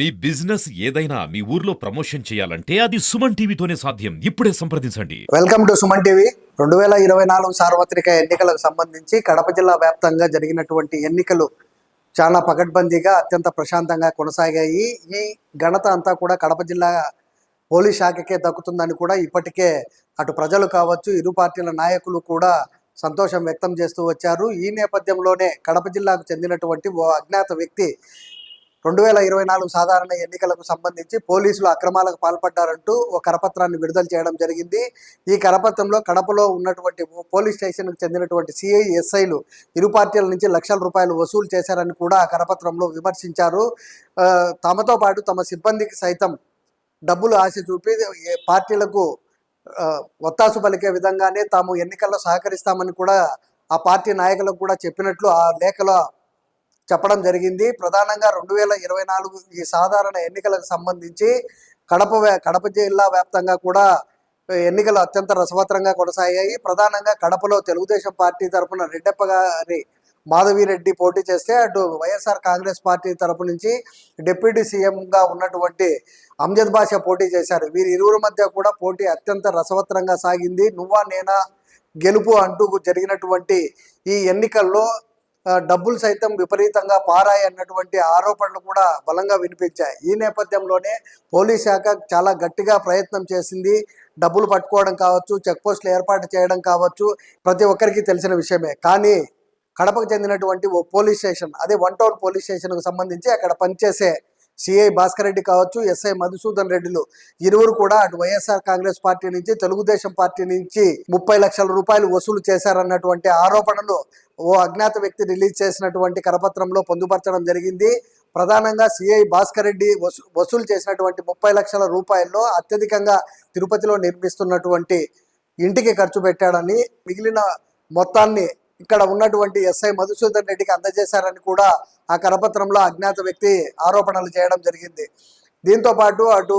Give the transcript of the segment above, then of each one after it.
మీ business ఏదైనా మీ ఊర్లో promotion చేయాలంటే అది సుమన్ టీవీతోనే సాధ్యం. ఇప్పుడే సంప్రదించండి. Welcome to Suman TV. 2024 సార్వత్రిక ఎన్నికలకు సంబంధించి కడప జిల్లా వ్యాప్తంగా జరిగినటువంటి ఎన్నికలు చాలా పకడ్బందీగా అత్యంత ప్రశాంతంగా కొనసాగాయి. ఈ ఘనత అంతా కూడా కడప జిల్లా పోలీస్ శాఖకే దక్కుతుందని కూడా ఇప్పటికే అటు ప్రజలు కావచ్చు, ఇరు పార్టీల నాయకులు కూడా సంతోషం వ్యక్తం చేస్తూ వచ్చారు. ఈ నేపథ్యంలోనే కడప జిల్లాకు చెందినటువంటి ఓ అజ్ఞాత వ్యక్తి 2024 సాధారణ ఎన్నికలకు సంబంధించి పోలీసులు అక్రమాలకు పాల్పడ్డారంటూ ఒక కరపత్రాన్ని విడుదల చేయడం జరిగింది. ఈ కరపత్రంలో కడపలో ఉన్నటువంటి పోలీస్ స్టేషన్కు చెందినటువంటి సిఐ, ఎస్ఐలు ఇరు పార్టీల నుంచి లక్షల రూపాయలు వసూలు చేశారని కూడా ఆ కరపత్రంలో విమర్శించారు. తమతో పాటు తమ సిబ్బందికి సైతం డబ్బులు ఆశ చూపి పార్టీలకు ఒత్తాసు పలికే విధంగానే తాము ఎన్నికల్లో సహకరిస్తామని కూడా ఆ పార్టీ నాయకులకు కూడా చెప్పినట్లు ఆ లేఖలో చెప్పడం జరిగింది. ప్రధానంగా 2024 ఈ సాధారణ ఎన్నికలకు సంబంధించి కడప జిల్లా వ్యాప్తంగా కూడా ఎన్నికలు అత్యంత రసవత్తరంగా కొనసాగాయి. ప్రధానంగా కడపలో తెలుగుదేశం పార్టీ తరఫున రెడ్డప్ప గారి మాధవిరెడ్డి పోటీ చేస్తే, అటు వైఎస్ఆర్ కాంగ్రెస్ పార్టీ తరపు నుంచి డిప్యూటీ సీఎంగా ఉన్నటువంటి అమ్జద్ బాషా పోటీ చేశారు. వీరి ఇరువురి మధ్య కూడా పోటీ అత్యంత రసవత్తరంగా సాగింది. నువ్వా నేనా గెలుపు అంటూ జరిగినటువంటి ఈ ఎన్నికల్లో డబ్బులు సైతం విపరీతంగా పారాయి అన్నటువంటి ఆరోపణలు కూడా బలంగా వినిపించాయి. ఈ నేపథ్యంలోనే పోలీస్ శాఖ చాలా గట్టిగా ప్రయత్నం చేసింది. డబ్బులు పట్టుకోవడం కావచ్చు, చెక్ పోస్టులు ఏర్పాటు చేయడం కావచ్చు, ప్రతి ఒక్కరికి తెలిసిన విషయమే. కానీ కడపకు చెందినటువంటి ఓ పోలీస్ స్టేషన్, అదే 1 టౌన్ పోలీస్ స్టేషన్కు సంబంధించి అక్కడ పనిచేసే సిఐ భాస్కర్ రెడ్డి కావచ్చు, ఎస్ఐ మధుసూదన్ రెడ్డిలు ఇరువురు కూడా అటు వైఎస్ఆర్ కాంగ్రెస్ పార్టీ నుంచి, తెలుగుదేశం పార్టీ నుంచి 30 లక్షల రూపాయలు వసూలు చేశారన్నటువంటి ఆరోపణలు ఓ అజ్ఞాత వ్యక్తి రిలీజ్ చేసినటువంటి కరపత్రంలో పొందుపరచడం జరిగింది. ప్రధానంగా సిఐ భాస్కర్ రెడ్డి వసూలు చేసినటువంటి 30 లక్షల రూపాయల్లో అత్యధికంగా తిరుపతిలో నిర్మిస్తున్నటువంటి ఇంటికి ఖర్చు పెట్టాడని, మిగిలిన మొత్తాన్ని ఇక్కడ ఉన్నటువంటి ఎస్ఐ మధుసూదన్ రెడ్డికి అందజేశారని కూడా ఆ కరపత్రంలో అజ్ఞాత వ్యక్తి ఆరోపణలు చేయడం జరిగింది. దీంతో పాటు అటు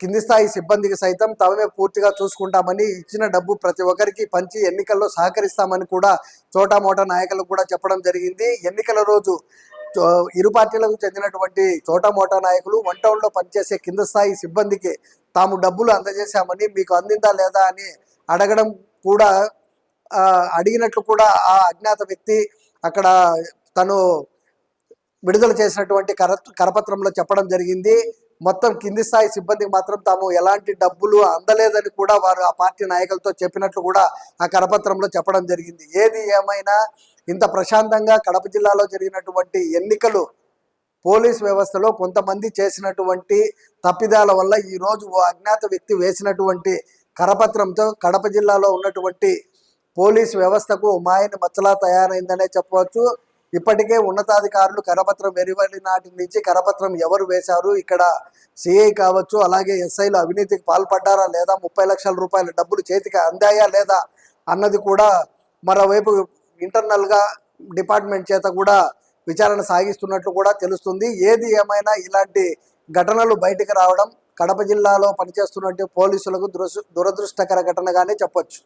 కింది స్థాయి సిబ్బందికి సైతం తమమే పూర్తిగా చూసుకుంటామని, ఇచ్చిన డబ్బు ప్రతి ఒక్కరికి పంచి ఎన్నికల్లో సహకరిస్తామని కూడా చోటామోటా నాయకులకు కూడా చెప్పడం జరిగింది. ఎన్నికల రోజు ఇరు పార్టీలకు చెందినటువంటి చోటామోటా నాయకులు 1 టౌన్లో పనిచేసే కింద స్థాయి సిబ్బందికి తాము డబ్బులు అందజేశామని, మీకు అందిందా లేదా అని అడగడం కూడా అడిగినట్లు కూడా ఆ అజ్ఞాత వ్యక్తి అక్కడ తను విడుదల చేసినటువంటి కరపత్రంలో చెప్పడం జరిగింది. మొత్తం కింది స్థాయి సిబ్బందికి మాత్రం తాము ఎలాంటి డబ్బులు అందలేదని కూడా వారు ఆ పార్టీ నాయకులతో చెప్పినట్లు కూడా ఆ కరపత్రంలో చెప్పడం జరిగింది. ఏది ఏమైనా ఇంత ప్రశాంతంగా కడప జిల్లాలో జరిగినటువంటి ఎన్నికలు పోలీస్ వ్యవస్థలో కొంతమంది చేసినటువంటి తప్పిదాల వల్ల ఈరోజు ఓ అజ్ఞాత వ్యక్తి వేసినటువంటి కరపత్రంతో కడప జిల్లాలో ఉన్నటువంటి పోలీస్ వ్యవస్థకు మాయని మచ్చలా తయారైందనే చెప్పవచ్చు. ఇప్పటికే ఉన్నతాధికారులు కరపత్రం వెలువడిన నాటి నుంచి కరపత్రం ఎవరు వేశారు, ఇక్కడ సిఐ కావచ్చు, అలాగే ఎస్ఐలు అవినీతికి పాల్పడ్డారా లేదా, 30 లక్షల రూపాయల డబ్బులు చేతికి అందాయా లేదా అన్నది కూడా మరోవైపు ఇంటర్నల్గా డిపార్ట్మెంట్ చేత కూడా విచారణ సాగిస్తున్నట్లు కూడా తెలుస్తుంది. ఏది ఏమైనా ఇలాంటి ఘటనలు బయటకు రావడం కడప జిల్లాలో పనిచేస్తున్నట్టు పోలీసులకు దురదృష్టకర ఘటనగానే చెప్పొచ్చు.